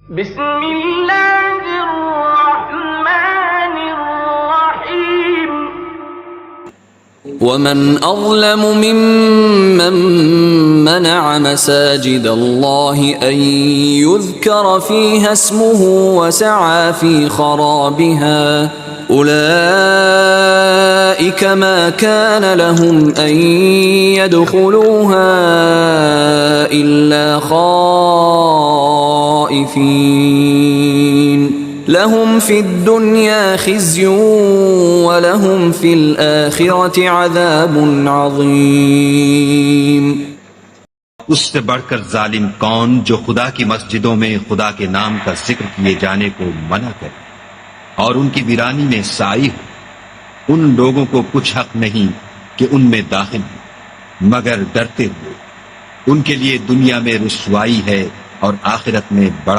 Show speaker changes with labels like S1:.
S1: बिस्मिल्लाहिर्रहमानिर्रहीम।
S2: ومن أظلم ممن منع مساجد الله أن يذكر فيها اسمه وسعى في خرابها أولئك ما كان لهم أن يدخلوها إلا خائفين لهم في الدنيا خزي ولهم في الآخرة عذاب عظيم।
S3: उससे बढ़कर जालिम कौन जो खुदा की मस्जिदों में खुदा के नाम का जिक्र किए जाने को मना करे और उनकी वीरानी में साई हो। उन लोगों को कुछ हक नहीं कि उनमें दाखिल हो मगर डरते हुए। उनके लिए दुनिया में रुसवाई है और आखिरत में बड़ा